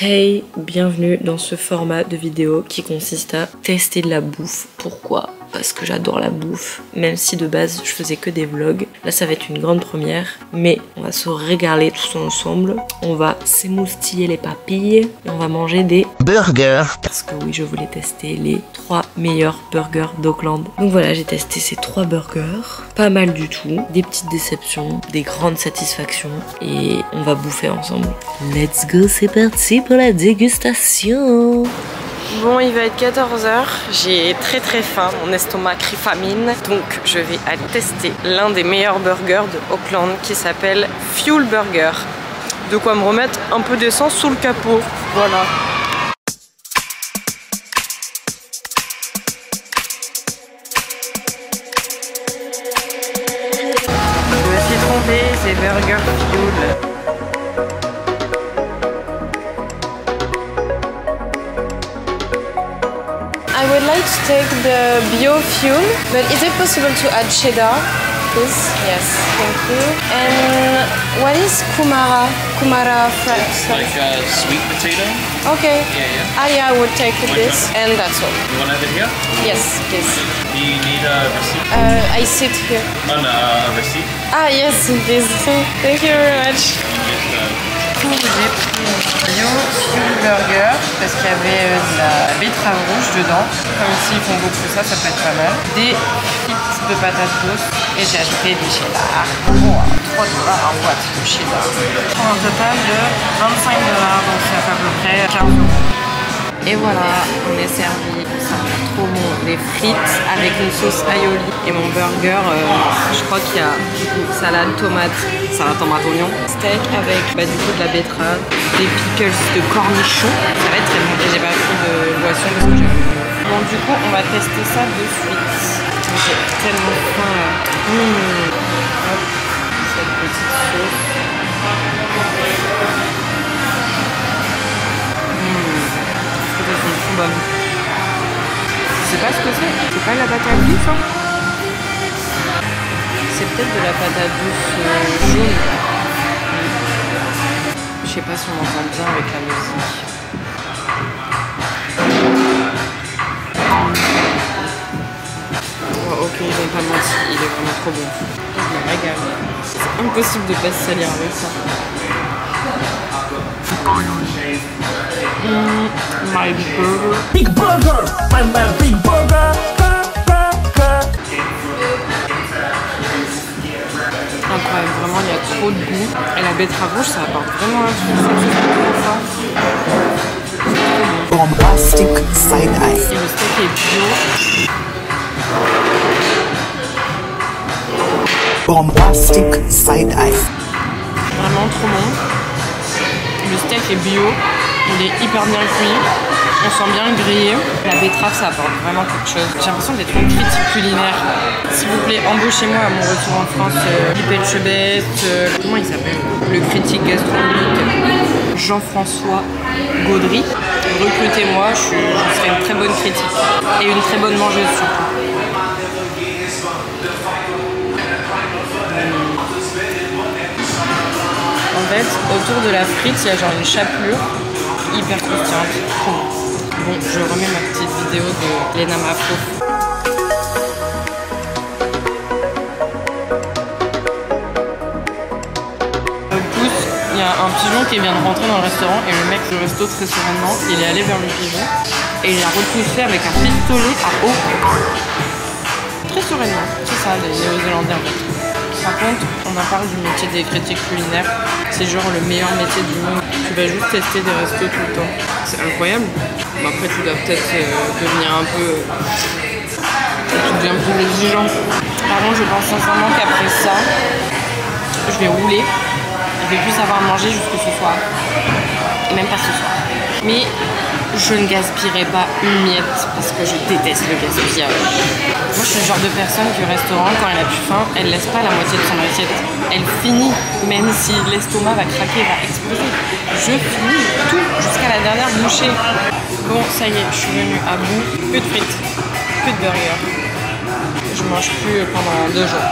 Hey, bienvenue dans ce format de vidéo qui consiste à tester de la bouffe. Pourquoi ? Parce que j'adore la bouffe, même si de base je faisais que des vlogs. Là ça va être une grande première, mais on va se régaler tous ensemble. On va s'émoustiller les papilles et on va manger des burgers. Parce que oui, je voulais tester les 3 meilleurs burgers d'Auckland. Donc voilà, j'ai testé ces 3 burgers. Pas mal du tout. Des petites déceptions, des grandes satisfactions et on va bouffer ensemble. Let's go, c'est parti pour la dégustation. Bon, il va être 14h, j'ai très faim, mon estomac crie famine, donc je vais aller tester l'un des meilleurs burgers de Auckland qui s'appelle Fuel Burger. De quoi me remettre un peu d'essence sous le capot, voilà. Je me suis trompée, c'est Burger Fuel. I would like to take the bio fuel, but is it possible to add cheddar, please? Yes, thank you. And what is kumara? Kumara fries? Like a sweet potato? Okay. Yeah. Ah yeah, I would take this and that's all. You want to have it here? Yes, please. Do you need a receipt? I sit here. Oh, no, a receipt? Ah yes, please. Thank you very much. J'ai pris bio fuel burger parce qu'il y avait de la betterave rouge dedans. Comme ici ils font beaucoup ça, ça peut être pas mal. Des frites de patates douces et j'ai ajouté du cheddar. Wow, 3 $ en boîte de cheddar. Pour un total de 25 $, donc ça fait à peu près 15 €. Et voilà, on est servi, ça a l'air trop bon, des frites avec une sauce aioli. Et mon burger, je crois qu'il y a du coup salade tomate oignon, steak avec du coup de la betterave, des pickles de cornichons. Ça va être très bon. Et j'ai pas pris de boisson parce que j'ai bu. Bon, du coup, on va tester ça de suite. J'ai tellement faim là. Hop, cette petite sauce. Bonne. Je sais pas ce que c'est. C'est pas de la patate douce, hein. C'est peut-être de la patate douce jaune. Je sais pas si on entend bien avec la musique. Oh, ok, ils ont pas menti. Il est vraiment trop bon. Je me régale. C'est impossible de pas se salir avec ça. My burger. Big burger! I'm a big burger! Incroyable, vraiment il y a trop de goût. Et la betterave rouge ça apporte vraiment un truc. Bombastic side eye. Et le steak est bio. Bombastic side eye. Vraiment trop bon. Le steak est bio. Il est hyper bien cuit, on sent bien grillé. La betterave, ça apporte vraiment quelque chose. J'ai l'impression d'être une critique culinaire. S'il vous plaît, embauchez-moi à mon retour en France. Philippe Elchebet, comment il s'appelle? Le critique gastronomique Jean-François Gaudry. Recrutez-moi, je serai une très bonne critique. Et une très bonne mangeuse surtout. En fait, autour de la frite, il y a genre une chapelure hyper croustillante. Bon, je remets ma petite vidéo de Lena Mafro. Au pouce, il y a un pigeon qui vient de rentrer dans le restaurant et le mec du resto très sereinement, il est allé vers le pigeon et il a repoussé avec un pistolet à eau. Très sereinement, c'est ça les Néo-Zélandais en fait. Par contre, on en parle du métier des critiques culinaires. C'est genre le meilleur métier du monde. Tu vas juste tester des restos tout le temps. C'est incroyable. Bon, après, tu dois peut-être devenir un peu... Tu deviens plus exigeant. Par contre, je pense sincèrement qu'après ça, je vais rouler. Je vais plus savoir manger jusqu'au ce soir. Et même pas ce soir. Mais je ne gaspillerai pas une miette parce que je déteste le gaspillage. Moi, je suis le genre de personne qui au restaurant, quand elle a plus faim, elle laisse pas la moitié de son assiette. Elle finit, même si l'estomac va craquer, va exploser. Je finis tout jusqu'à la dernière bouchée. Bon, ça y est, je suis venue à bout. Plus de frites, plus de burgers. Je mange plus pendant 2 jours.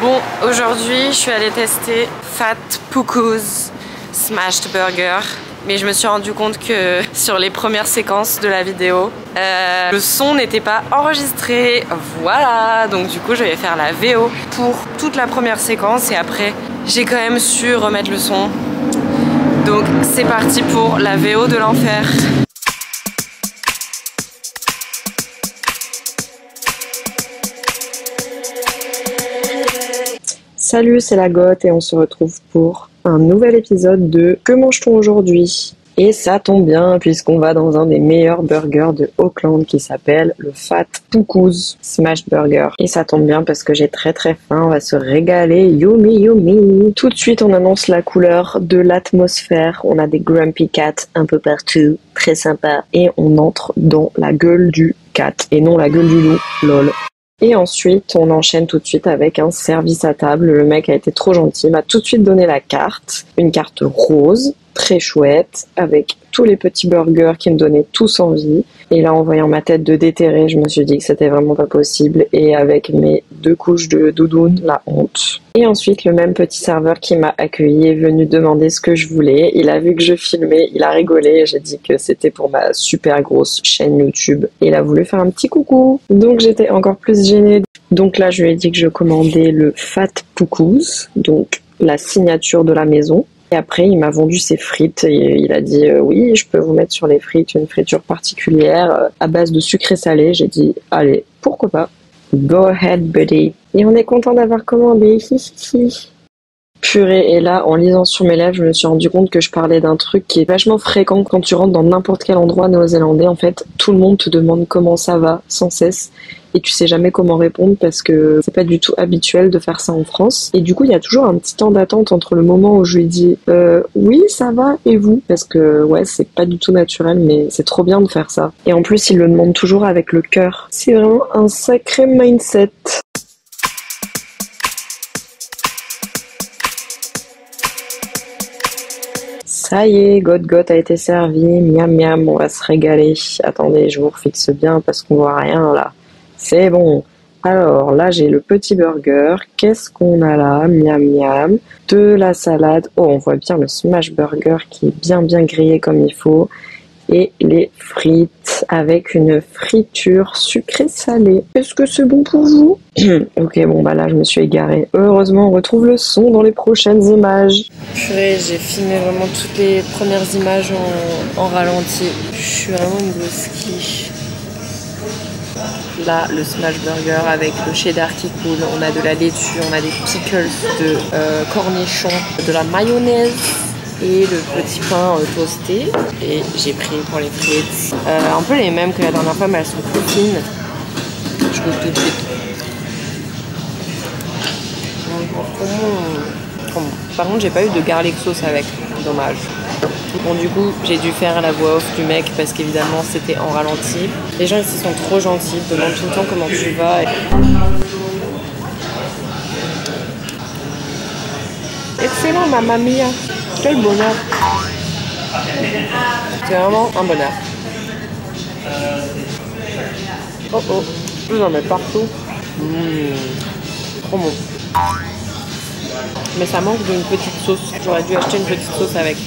Bon, aujourd'hui, je suis allée tester Fat Puku's Smashed Burger. Mais je me suis rendu compte que sur les premières séquences de la vidéo, le son n'était pas enregistré. Voilà, donc du coup, je vais faire la VO pour toute la première séquence et après, j'ai quand même su remettre le son. Donc, c'est parti pour la VO de l'enfer. Salut, c'est la Goth et on se retrouve pour un nouvel épisode de Que mange-t-on aujourd'hui? Et ça tombe bien puisqu'on va dans un des meilleurs burgers de Auckland qui s'appelle le Fat Puku's Smashed Burger. Et ça tombe bien parce que j'ai très faim, on va se régaler, yummy yummy. Tout de suite on annonce la couleur de l'atmosphère, on a des Grumpy Cats un peu partout, très sympa. Et on entre dans la gueule du cat et non la gueule du loup, lol. Et ensuite, on enchaîne tout de suite avec un service à table. Le mec a été trop gentil, il m'a tout de suite donné la carte. Une carte rose, très chouette, avec tous les petits burgers qui me donnaient tous envie. Et là, en voyant ma tête de déterré, je me suis dit que c'était vraiment pas possible. Et avec mes 2 couches de doudoune, la honte. Et ensuite, le même petit serveur qui m'a accueilli est venu demander ce que je voulais. Il a vu que je filmais, il a rigolé. J'ai dit que c'était pour ma super grosse chaîne YouTube. Et il a voulu faire un petit coucou. Donc j'étais encore plus gênée. Donc là, je lui ai dit que je commandais le Fat Puku's, donc la signature de la maison. Et après, il m'a vendu ses frites et il a dit oui, je peux vous mettre sur les frites une friture particulière à base de sucré salé. J'ai dit allez, pourquoi pas. Go ahead, buddy. Et on est content d'avoir commandé. Purée, et là, en lisant sur mes lèvres, je me suis rendu compte que je parlais d'un truc qui est vachement fréquent quand tu rentres dans n'importe quel endroit néo-zélandais. En fait, tout le monde te demande comment ça va, sans cesse. Et tu sais jamais comment répondre parce que c'est pas du tout habituel de faire ça en France. Et du coup, il y a toujours un petit temps d'attente entre le moment où je lui dis oui, ça va, et vous? Parce que ouais, c'est pas du tout naturel, mais c'est trop bien de faire ça. Et en plus, il le demande toujours avec le cœur. C'est vraiment un sacré mindset. Ça y est, Goth a été servi, miam miam, on va se régaler. Attendez, je vous refixe bien parce qu'on voit rien là. C'est bon. Alors là, j'ai le petit burger. Qu'est-ce qu'on a là? Miam miam. De la salade. Oh, on voit bien le smash burger qui est bien grillé comme il faut. Et les frites avec une friture sucrée-salée. Est-ce que c'est bon pour vous? Ok, bon bah là, je me suis égarée. Heureusement, on retrouve le son dans les prochaines images. Purée, j'ai filmé vraiment toutes les premières images en ralenti. Je suis vraiment une grosse quiche. Là, le smash burger avec le cheddar qui coule, on a de la laitue, on a des pickles de cornichons, de la mayonnaise et le petit pain toasté. Et j'ai pris pour les frites un peu les mêmes que la dernière fois, mais elles sont plus fines. Je goûte tout de suite. Par contre, j'ai pas eu de garlic sauce avec, dommage. Bon, du coup, j'ai dû faire la voix off du mec parce qu'évidemment c'était en ralenti. Les gens ici sont trop gentils, ils demandent tout le temps comment tu vas. Excellent, mamma mia! Quel bonheur! C'est vraiment un bonheur. Oh oh, j'en mets partout. Trop bon. Mais ça manque d'une petite sauce. J'aurais dû acheter une petite sauce avec.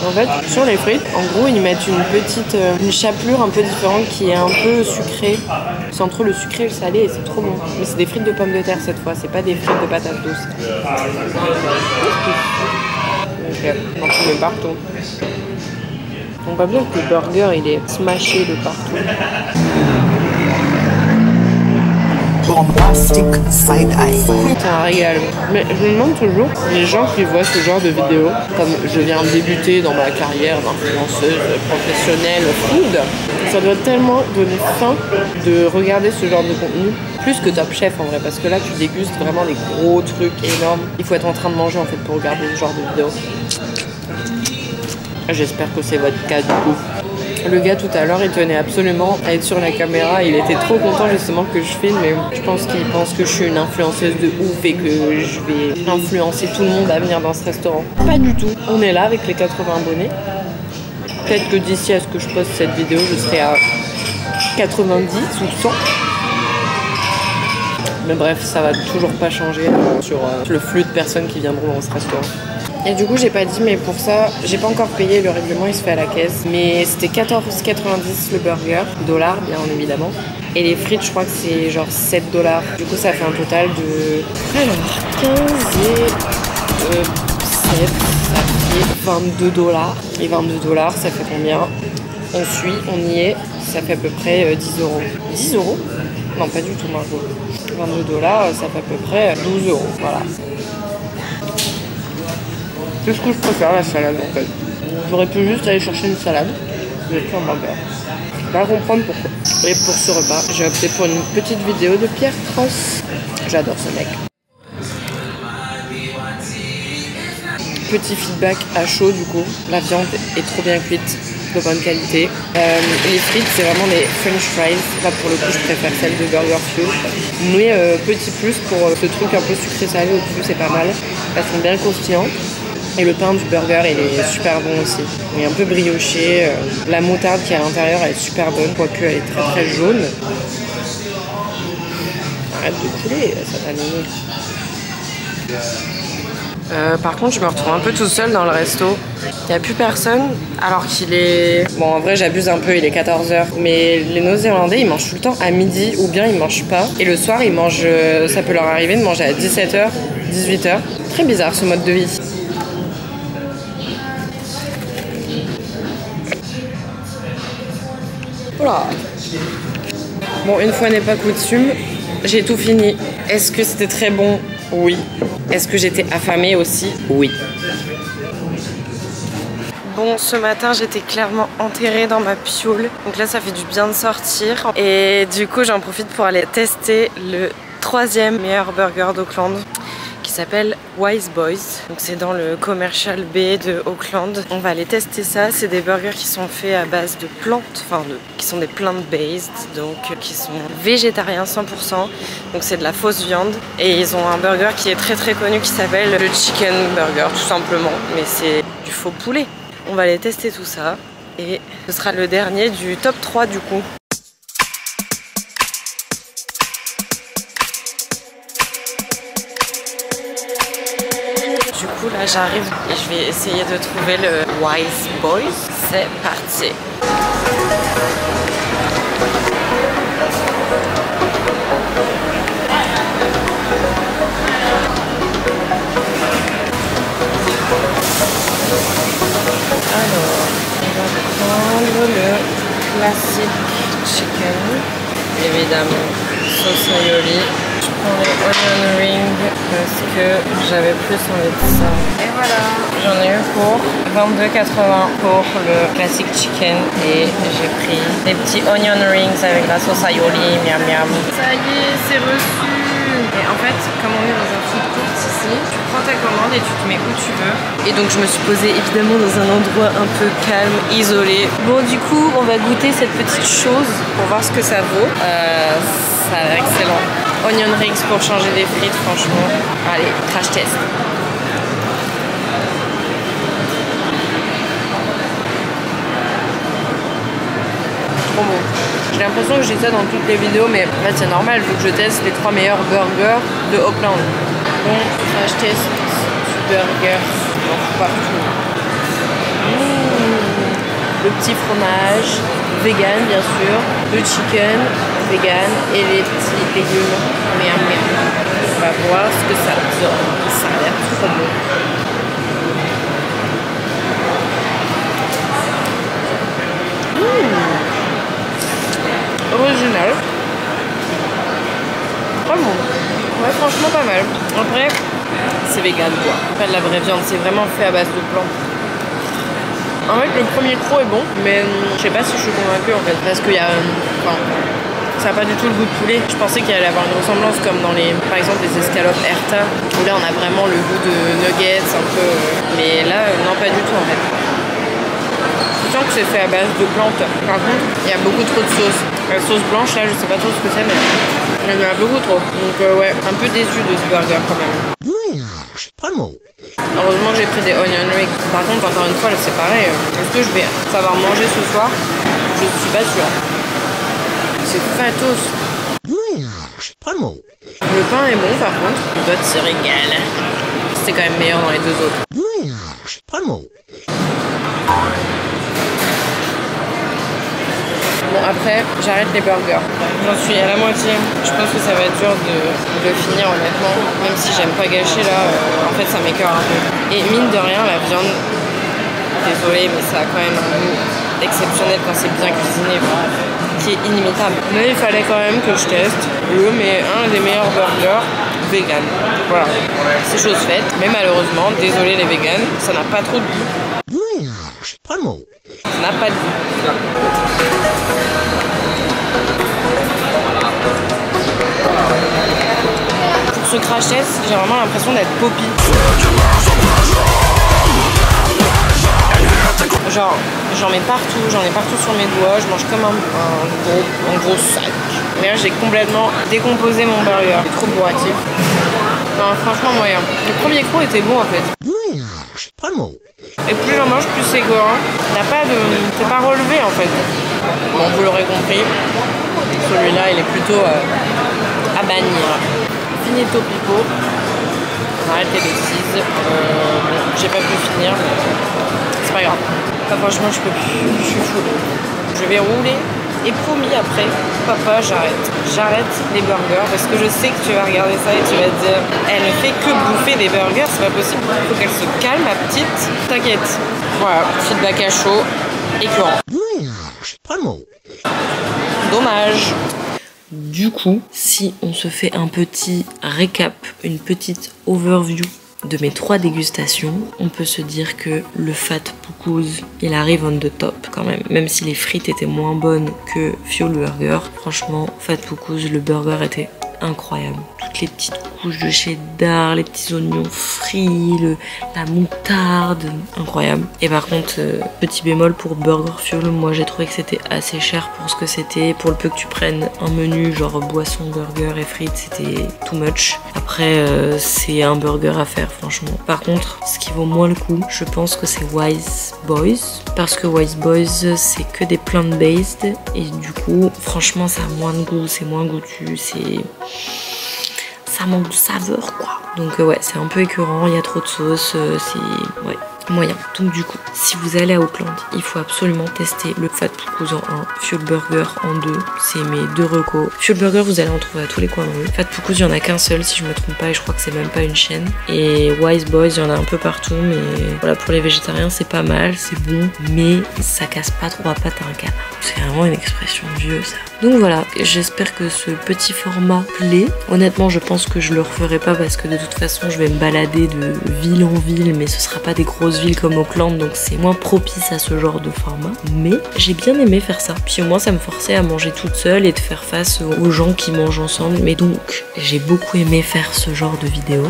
En fait, sur les frites, en gros, ils mettent une chapelure un peu différente qui est un peu sucrée. C'est entre le sucré et le salé et c'est trop bon. Mais c'est des frites de pommes de terre cette fois, c'est pas des frites de patates douces. Ok, on en met partout. On voit bien que le burger, il est smashé de partout. Bombastic side-eye. C'est un régal. Mais je me demande toujours, les gens qui voient ce genre de vidéos, comme je viens de débuter dans ma carrière d'influenceuse professionnelle food, ça doit tellement donner faim de regarder ce genre de contenu, plus que Top Chef en vrai, parce que là tu dégustes vraiment des gros trucs énormes. Il faut être en train de manger en fait pour regarder ce genre de vidéo. J'espère que c'est votre cas du coup. Le gars tout à l'heure il tenait absolument à être sur la caméra, il était trop content justement que je filme, mais je pense qu'il pense que je suis une influenceuse de ouf et que je vais influencer tout le monde à venir dans ce restaurant. Pas du tout, on est là avec les 80 abonnés. Peut-être que d'ici à ce que je poste cette vidéo je serai à 90 ou 100. Mais bref, ça va toujours pas changer sur le flux de personnes qui viendront dans ce restaurant. Et du coup, j'ai pas dit, mais pour ça, j'ai pas encore payé, le règlement il se fait à la caisse. Mais c'était 14,90 le burger, dollars bien évidemment. Et les frites, je crois que c'est genre 7 $. Du coup, ça fait un total de. Alors, 15 et 7, ça fait 22 $. Et 22 $, ça fait combien? On suit, on y est, ça fait à peu près 10 €. 10 €? Non, pas du tout, Margot. 22 $, ça fait à peu près 12 €. Voilà. C'est ce que je préfère, la salade en fait. J'aurais pu juste aller chercher une salade. J'ai pris un burger. Je vais pas comprendre pourquoi. Et pour ce repas, j'ai opté pour une petite vidéo de Pierre Cross. J'adore ce mec. Petit feedback à chaud du coup. La viande est trop bien cuite, de bonne qualité. Les frites, c'est vraiment des French fries. Là pour le coup, je préfère celle de Burger Fuel. Mais petit plus pour ce truc un peu sucré-salé au-dessus, c'est pas mal. Elles sont bien croustillantes. Et le pain du burger, il est super bon aussi. Il est un peu brioché. La moutarde qui est à l'intérieur, elle est super bonne, quoique elle est très très jaune. Arrête de couler, ça t'a donné. Par contre, je me retrouve un peu tout seul dans le resto. Il n'y a plus personne, alors qu'il est... Bon, en vrai, j'abuse un peu, il est 14 h. Mais les Néo-Zélandais, ils mangent tout le temps à midi, ou bien ils mangent pas. Et le soir, ils mangent... Ça peut leur arriver de manger à 17 h, 18 h. Très bizarre, ce mode de vie. Voilà. Bon, une fois n'est pas coutume, j'ai tout fini. Est-ce que c'était très bon? Oui. Est-ce que j'étais affamée aussi? Oui. Bon, ce matin, j'étais clairement enterrée dans ma piole. Donc là, ça fait du bien de sortir. Et du coup, j'en profite pour aller tester le 3e meilleur burger d'Auckland, qui s'appelle Wise Boys. Donc c'est dans le Commercial Bay de Auckland. On va aller tester ça. C'est des burgers qui sont faits à base de plantes, qui sont des plant-based, donc qui sont végétariens 100%. Donc c'est de la fausse viande. Et ils ont un burger qui est très très connu qui s'appelle le Chicken Burger, tout simplement. Mais c'est du faux poulet. On va aller tester tout ça. Et ce sera le dernier du top 3 du coup. Du coup là j'arrive et je vais essayer de trouver le Wise Boys. C'est parti. Alors, on va prendre le classique chicken, évidemment, sauce aioli. Je prends les onion rings parce que j'avais plus envie de ça. Et voilà, j'en ai eu pour 22,80 pour le classic chicken et j'ai pris des petits onion rings avec la sauce aioli, miam miam. Ça y est, c'est reçu. Et en fait, comme on est dans un food court ici, tu prends ta commande et tu te mets où tu veux. Et donc je me suis posée évidemment dans un endroit un peu calme, isolé. Bon du coup, on va goûter cette petite chose pour voir ce que ça vaut. Ça a l'air excellent. Onion rings pour changer des frites, franchement. Allez, crash test. Trop bon. J'ai l'impression que je dis ça dans toutes les vidéos, mais en fait c'est normal vu que je teste les 3 meilleurs burgers de Auckland. Donc crash test du burger partout. Le petit fromage, vegan bien sûr, le chicken, vegan et les petits légumes. Miam miam. On va voir ce que ça donne. Ça a l'air trop bon. Original. Très bon. Ouais, franchement pas mal. Après, c'est vegan quoi. Pas de la vraie viande, c'est vraiment fait à base de plantes. En fait, le premier croc est bon, mais je sais pas si je suis convaincue en fait, parce qu'il y a... ça n'a pas du tout le goût de poulet. Je pensais qu'il allait avoir une ressemblance comme dans les, par exemple, les escalopes Herta, où là on a vraiment le goût de nuggets un peu... Mais là, non pas du tout en fait. Je sens que c'est fait à base de plantes. Par contre, il y a beaucoup trop de sauce. La sauce blanche là, je sais pas trop ce que c'est, mais il y en a beaucoup trop. Donc ouais, un peu déçu de ce burger quand même. Heureusement que j'ai pris des onion rings. Par contre, encore une fois, là c'est pareil. Est-ce que je vais savoir manger ce soir? Je suis pas sûre. C'est fatos. Le pain est bon par contre. Le bot se régale. C'était quand même meilleur dans les deux autres. Bon après, j'arrête les burgers. J'en suis à la moitié. Je pense que ça va être dur de finir honnêtement. Même si j'aime pas gâcher là, en fait ça m'écœure un peu. Et mine de rien, la viande, désolée, mais ça a quand même un goût exceptionnel quand c'est bien cuisiné, qui est inimitable. Mais il fallait quand même que je teste un des meilleurs burgers vegan. Voilà, c'est chose faite. Mais malheureusement, désolé les vegans, ça n'a pas trop de goût. Ça n'a pas de goût. Pour ce crash test, j'ai vraiment l'impression d'être Poppy. Genre, j'en ai partout sur mes doigts, je mange comme un gros sac. Mais là, j'ai complètement décomposé mon burger. C'est trop bourratif. Non, franchement, moyen. Le premier coup était bon en fait. Et plus j'en mange, plus c'est gore. C'est pas relevé en fait. Bon, vous l'aurez compris. Celui-là, il est plutôt à bannir. Finito pipo. On arrête les bêtises. J'ai pas pu finir, mais c'est pas grave. Enfin, franchement, je peux plus. Je suis fou. Je vais rouler. Et promis après, papa, j'arrête les burgers parce que je sais que tu vas regarder ça et tu vas te dire elle ne fait que bouffer des burgers, c'est pas possible, faut qu'elle se calme ma petite, t'inquiète. Voilà, feedback à chaud, écœurant. Dommage. Du coup, si on se fait un petit récap, une petite overview de mes 3 dégustations, on peut se dire que le Fat Poukous, il arrive on the top quand même. Même si les frites étaient moins bonnes que Fuel Burger, franchement, Fat Poukous, le burger était incroyable. Toutes les petites couches de cheddar, les petits oignons frits, la moutarde, incroyable. Et par contre, petit bémol pour Burger Fuel, moi j'ai trouvé que c'était assez cher pour ce que c'était. Pour le peu que tu prennes un menu genre boisson, burger et frites, c'était too much. Après, c'est un burger à faire franchement. Par contre, ce qui vaut moins le coup, je pense que c'est Wise Boys. Parce que Wise Boys, c'est que des plant-based. Et du coup, franchement, ça a moins de goût, c'est moins goûtu, ça manque de saveur quoi. Donc ouais, c'est un peu écœurant, il y a trop de sauce, c'est ouais, moyen. Donc du coup, si vous allez à Auckland, il faut absolument tester le Fat Poukous en 1, Fuel Burger en 2, c'est mes 2 recos. Fuel Burger, vous allez en trouver à tous les coins de rue. Fat Poukous, il y en a qu'un seul si je me trompe pas et je crois que c'est même pas une chaîne. Et Wise Boys, il y en a un peu partout, mais voilà, pour les végétariens, c'est pas mal, c'est bon, mais ça casse pas 3 pattes à un canard. C'est vraiment une expression vieux ça. Donc voilà, j'espère que ce petit format plaît. Honnêtement, je pense que je le referai pas parce que de toute façon, je vais me balader de ville en ville, mais ce sera pas des grosses villes comme Auckland, donc c'est moins propice à ce genre de format. Mais j'ai bien aimé faire ça. Puis au moins, ça me forçait à manger toute seule et de faire face aux gens qui mangent ensemble. Mais donc, j'ai beaucoup aimé faire ce genre de vidéo.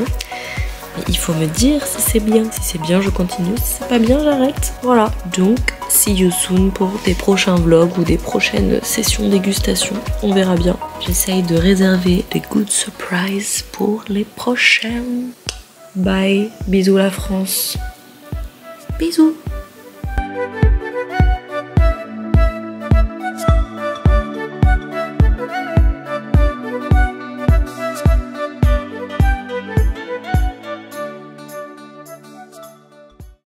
Il faut me dire si c'est bien. Si c'est bien, je continue. Si c'est pas bien, j'arrête. Voilà. Donc, see you soon pour des prochains vlogs ou des prochaines sessions dégustation. On verra bien. J'essaye de réserver des good surprises pour les prochaines. Bye. Bisous la France. Bisous.